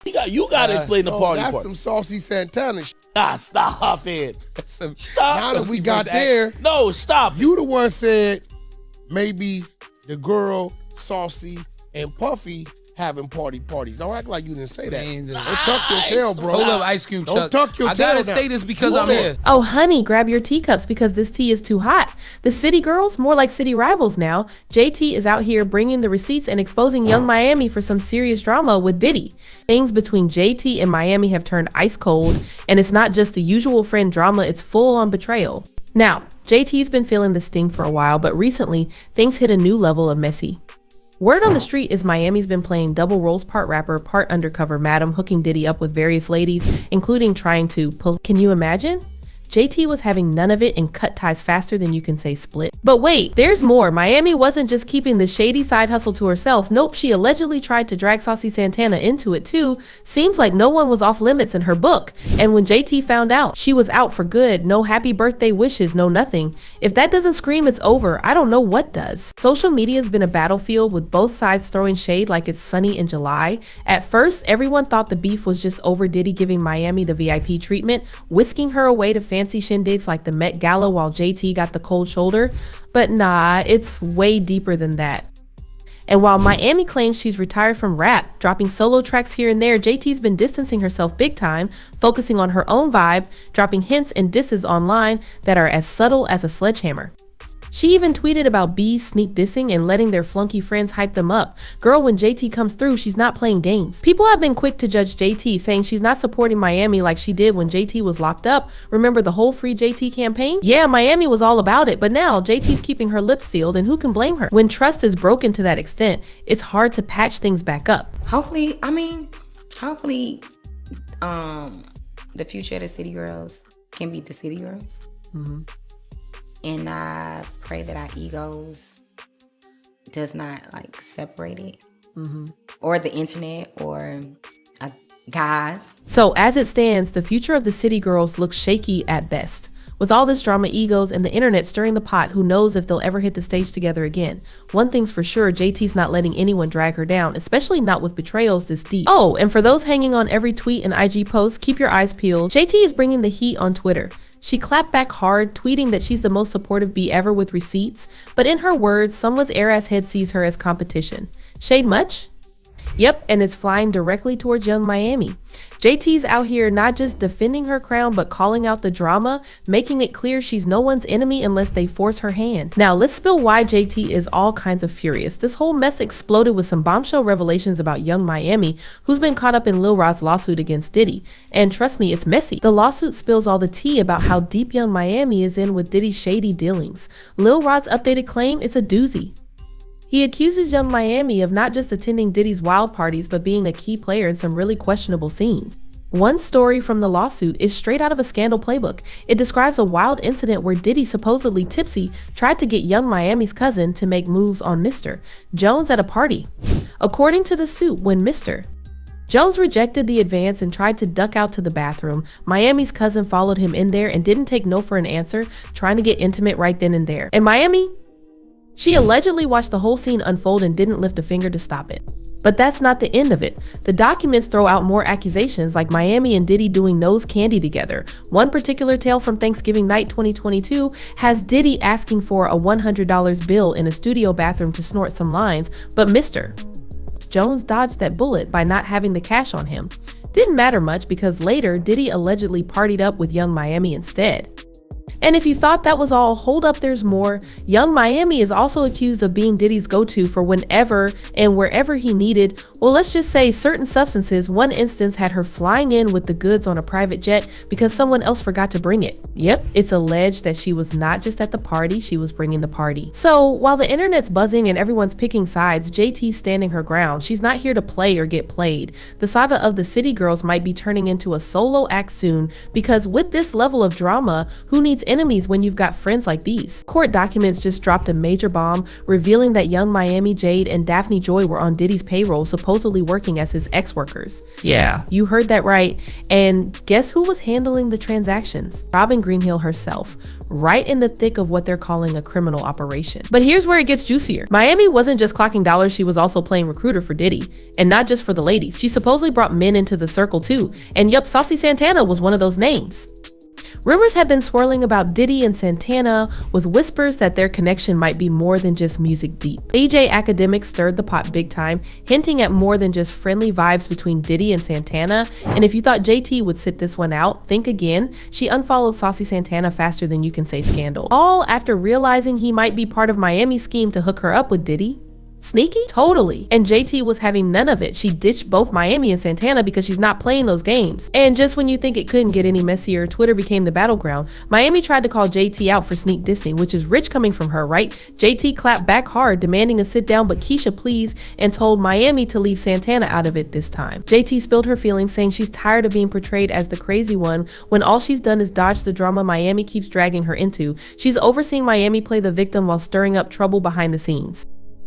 You got to explain the party that's part. some Saucy Santana shit. Stop it. Now Stop. that we got there, No, stop. you the one said maybe the girl, Saucy, and Puffy having parties. Don't act like you didn't say that. Man, Don't tuck your tail, bro. Hold up, Ice Cube Don't Chuck. tuck your I tail gotta down. say this because You I'm said- here. Oh, honey, grab your teacups because this tea is too hot. The city girls, more like city rivals now. JT is out here bringing the receipts and exposing Young Miami for some serious drama with Diddy. Things between JT and Miami have turned ice cold, and it's not just the usual friend drama, it's full on betrayal. Now, JT's been feeling the sting for a while, but recently, things hit a new level of messy. Word on the street is Miami's been playing double roles, part rapper, part undercover madam, hooking Diddy up with various ladies, including trying to pull. Can you imagine? JT was having none of it and cut ties faster than you can say split. But wait, there's more. Miami wasn't just keeping the shady side hustle to herself. Nope, she allegedly tried to drag Saucy Santana into it too. Seems like no one was off limits in her book. And when JT found out, she was out for good. No happy birthday wishes, no nothing. If that doesn't scream it's over, I don't know what does. Social media has been a battlefield with both sides throwing shade like it's sunny in July. At first, everyone thought the beef was just over Diddy giving Miami the VIP treatment, whisking her away to fancy shindigs like the Met Gala while JT got the cold shoulder. But nah, it's way deeper than that. And while Miami claims she's retired from rap, dropping solo tracks here and there, JT's been distancing herself big time, focusing on her own vibe, dropping hints and disses online that are as subtle as a sledgehammer. She even tweeted about B's sneak dissing and letting their flunky friends hype them up. Girl, when JT comes through, she's not playing games. People have been quick to judge JT, saying she's not supporting Miami like she did when JT was locked up. Remember the whole Free JT campaign? Yeah, Miami was all about it, but now JT's keeping her lips sealed, and who can blame her? When trust is broken to that extent, it's hard to patch things back up. Hopefully, the future of the City Girls can be the City Girls. Mm-hmm. And I pray that our egos does not like separate it, or the internet, or guys. So as it stands, the future of the City Girls looks shaky at best. With all this drama, egos, and the internet stirring the pot, who knows if they'll ever hit the stage together again. One thing's for sure, JT's not letting anyone drag her down, especially not with betrayals this deep. Oh, and for those hanging on every tweet and IG post, keep your eyes peeled. JT is bringing the heat on Twitter. She clapped back hard, tweeting that she's the most supportive B ever with receipts, but in her words, someone's air-ass head sees her as competition. Shade much? Yep, and it's flying directly towards Young Miami. JT's out here not just defending her crown, but calling out the drama, making it clear she's no one's enemy unless they force her hand. Now, let's spill why JT is all kinds of furious. This whole mess exploded with some bombshell revelations about Young Miami, who's been caught up in Lil Rod's lawsuit against Diddy. And trust me, it's messy. The lawsuit spills all the tea about how deep Young Miami is in with Diddy's shady dealings. Lil Rod's updated claim, it's a doozy. He accuses Young Miami of not just attending Diddy's wild parties, but being a key player in some really questionable scenes. One story from the lawsuit is straight out of a Scandal playbook. It describes a wild incident where Diddy, supposedly tipsy, tried to get Young Miami's cousin to make moves on Mr. Jones at a party. According to the suit, when Mr. Jones rejected the advance and tried to duck out to the bathroom, Miami's cousin followed him in there and didn't take no for an answer, trying to get intimate right then and there. And Miami? She allegedly watched the whole scene unfold and didn't lift a finger to stop it. But that's not the end of it. The documents throw out more accusations, like Miami and Diddy doing nose candy together. One particular tale from Thanksgiving night 2022 has Diddy asking for a $100 bill in a studio bathroom to snort some lines, but Mr. Jones dodged that bullet by not having the cash on him. Didn't matter much because later Diddy allegedly partied up with Young Miami instead. And if you thought that was all, hold up, there's more. Young Miami is also accused of being Diddy's go-to for whenever and wherever he needed, well, let's just say certain substances. One instance had her flying in with the goods on a private jet because someone else forgot to bring it. Yep, it's alleged that she was not just at the party, she was bringing the party. So while the internet's buzzing and everyone's picking sides, JT's standing her ground. She's not here to play or get played. The saga of the City Girls might be turning into a solo act soon, because with this level of drama, who needs enemies when you've got friends like these? Court documents just dropped a major bomb, revealing that Young Miami, Jade, and Daphne Joy were on Diddy's payroll, supposedly working as his ex-workers. Yeah, you heard that right. And guess who was handling the transactions? Robin Greenhill herself, right in the thick of what they're calling a criminal operation. But here's where it gets juicier. Miami wasn't just clocking dollars, she was also playing recruiter for Diddy. And not just for the ladies. She supposedly brought men into the circle too. And yup, Saucy Santana was one of those names. Rumors have been swirling about Diddy and Santana, with whispers that their connection might be more than just music deep. DJ Academics stirred the pot big time, hinting at more than just friendly vibes between Diddy and Santana. And if you thought JT would sit this one out, think again. She unfollowed Saucy Santana faster than you can say scandal. All after realizing he might be part of Miami's scheme to hook her up with Diddy. Sneaky? Totally. And JT was having none of it. She ditched both Miami and Santana because she's not playing those games. And just when you think it couldn't get any messier, Twitter became the battleground. Miami tried to call JT out for sneak dissing, which is rich coming from her, right? JT clapped back hard, demanding a sit down but Keisha please, and told Miami to leave Santana out of it this time. JT spilled her feelings, saying she's tired of being portrayed as the crazy one when all she's done is dodge the drama Miami keeps dragging her into. She's overseeing Miami play the victim while stirring up trouble behind the scenes.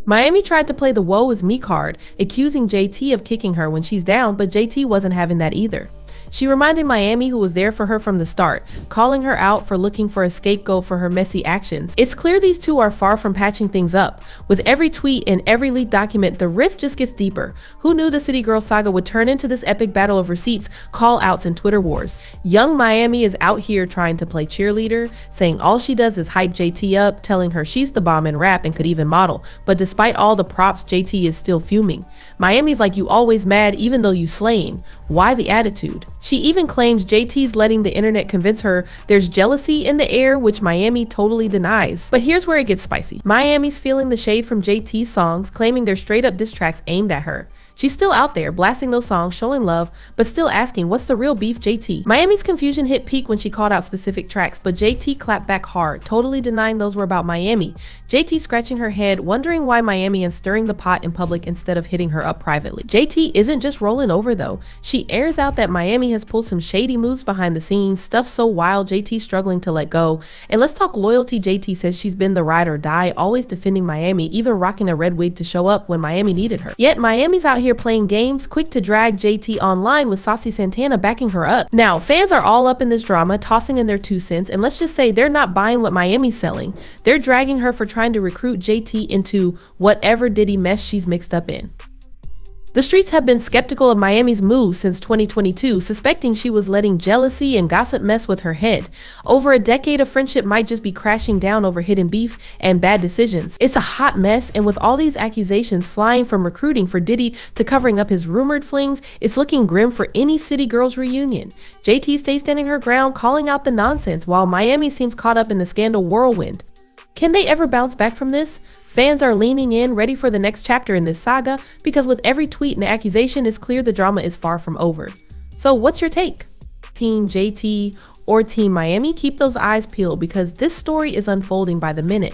Miami tried to play the woe is me card, accusing JT of kicking her when she's down, but JT wasn't having that either. She reminded Miami, who was there for her from the start, calling her out for looking for a scapegoat for her messy actions. It's clear these two are far from patching things up. With every tweet and every leaked document, the rift just gets deeper. Who knew the City Girl saga would turn into this epic battle of receipts, call-outs, and Twitter wars? Young Miami is out here trying to play cheerleader, saying all she does is hype JT up, telling her she's the bomb in rap and could even model. But despite all the props, JT is still fuming. Miami's like, you always mad even though you slaying. Why the attitude? She even claims JT's letting the internet convince her there's jealousy in the air, which Miami totally denies. But here's where it gets spicy. Miami's feeling the shade from JT's songs, claiming they're straight up diss tracks aimed at her. She's still out there blasting those songs, showing love, but still asking, what's the real beef, JT? Miami's confusion hit peak when she called out specific tracks, but JT clapped back hard, totally denying those were about Miami. JT scratching her head, wondering why Miami is stirring the pot in public instead of hitting her up privately. JT isn't just rolling over though. She airs out that Miami has pulled some shady moves behind the scenes, stuff so wild JT struggling to let go. And let's talk loyalty. JT says she's been the ride or die, always defending Miami, even rocking a red wig to show up when Miami needed her. Yet Miami's out here playing games, quick to drag JT online with Saucy Santana backing her up. Now, fans are all up in this drama, tossing in their 2 cents, and let's just say they're not buying what Miami's selling. They're dragging her for trying to recruit JT into whatever Diddy mess she's mixed up in. The streets have been skeptical of Miami's moves since 2022, suspecting she was letting jealousy and gossip mess with her head. Over a decade of friendship might just be crashing down over hidden beef and bad decisions. It's a hot mess, and with all these accusations flying from recruiting for Diddy to covering up his rumored flings, it's looking grim for any City Girls reunion. JT stays standing her ground, calling out the nonsense, while Miami seems caught up in the scandal whirlwind. Can they ever bounce back from this? Fans are leaning in, ready for the next chapter in this saga, because with every tweet and accusation, it's clear the drama is far from over. So what's your take? Team JT or Team Miami? Keep those eyes peeled because this story is unfolding by the minute.